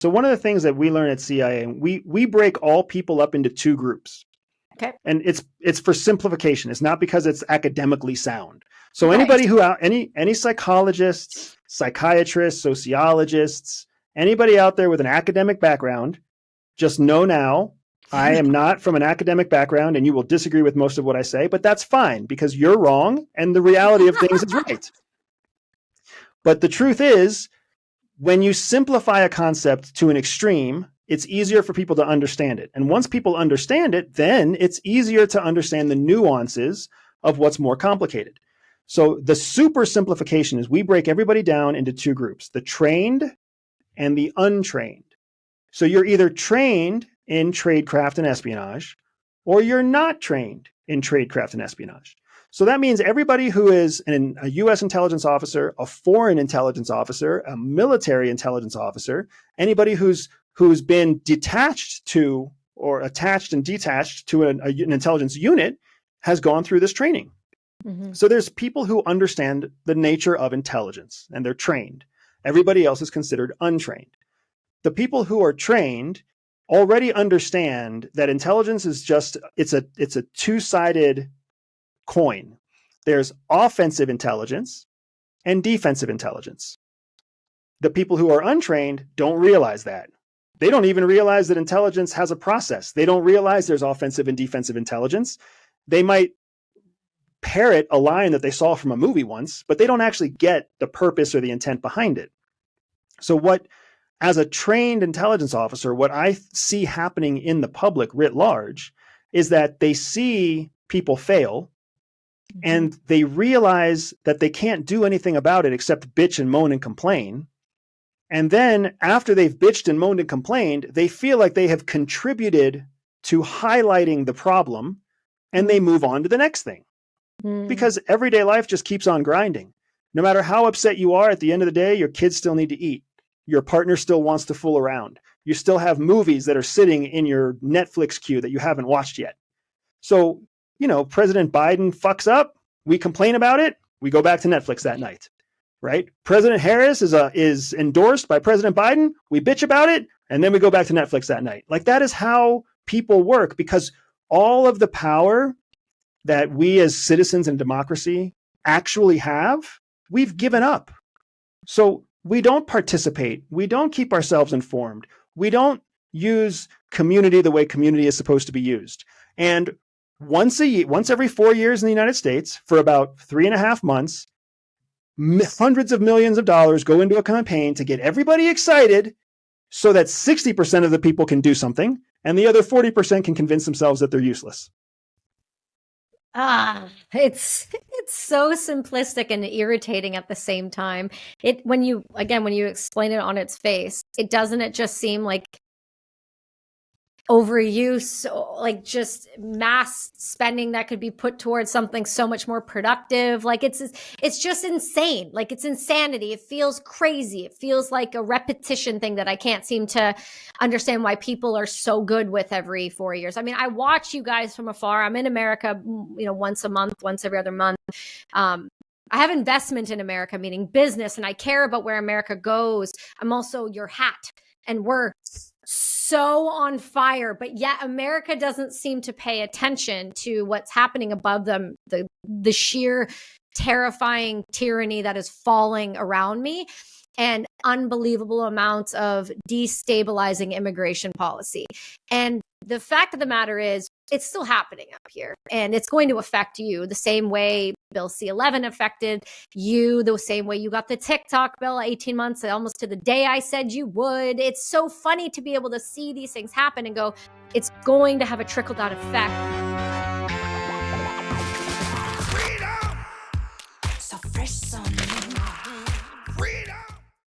So one of the things that we learn at CIA, we break all people up into two groups. Okay. And it's for simplification. It's not because it's academically sound. So Right. anybody who any psychologists, psychiatrists, sociologists, anybody out there with an academic background, just know now, I am not from an academic background and you will disagree with most of what I say, but that's fine because you're wrong and the reality of things is right. But the truth is, when you simplify a concept to an extreme, it's easier for people to understand it. And once people understand it, then it's easier to understand the nuances of what's more complicated. So the super simplification is we break everybody down into two groups, the trained and the untrained. So you're either trained in tradecraft and espionage, or you're not trained in tradecraft and espionage. So that means everybody who is a U.S. intelligence officer, a foreign intelligence officer, a military intelligence officer, anybody who's been detached to or attached and detached to an intelligence unit has gone through this training. Mm-hmm. So there's people who understand the nature of intelligence and they're trained. Everybody else is considered untrained. The people who are trained already understand that intelligence is it's a two-sided coin. There's offensive intelligence and defensive intelligence. The people who are untrained don't realize that. They don't even realize that intelligence has a process. They don't realize there's offensive and defensive intelligence. They might parrot a line that they saw from a movie once, but they don't actually get the purpose or the intent behind it. So as a trained intelligence officer, what I see happening in the public writ large is that they see people fail and they realize that they can't do anything about it except bitch and moan and complain. And then after they've bitched and moaned and complained, they feel like they have contributed to highlighting the problem and they move on to the next thing. Because everyday life just keeps on grinding. No matter how upset you are, at the end of the day, your kids still need to eat. Your partner still wants to fool around. You still have movies that are sitting in your Netflix queue that you haven't watched yet. So, President Biden fucks up. We complain about it. We go back to Netflix that night, right? President Harris is endorsed by President Biden. We bitch about it. And then we go back to Netflix that night. Like that is how people work because all of the power that we as citizens in democracy actually have, we've given up. So we don't participate. We don't keep ourselves informed. We don't use community the way community is supposed to be used. And once every 4 years in the United States, for about 3.5 months, hundreds of millions of dollars go into a campaign to get everybody excited so that 60% of the people can do something and the other 40% can convince themselves that they're useless. It's so simplistic and irritating at the same time. When you explain it on its face, doesn't it just seem like overuse, like just mass spending that could be put towards something so much more productive? Like it's just insane. Like it's insanity. It feels crazy. It feels like a repetition thing that I can't seem to understand why people are so good with every 4 years. I mean, I watch you guys from afar. I'm in America, once a month, once every other month. I have investment in America, meaning business, and I care about where America goes. I'm also your hat, and we're so on fire, but yet America doesn't seem to pay attention to what's happening above them, the sheer terrifying tyranny that is falling around me, and unbelievable amounts of destabilizing immigration policy. And the fact of the matter is, it's still happening up here, and it's going to affect you the same way Bill C-11 affected you, the same way you got the TikTok bill 18 months, almost to the day I said you would. It's so funny to be able to see these things happen and go, it's going to have a trickle-down effect.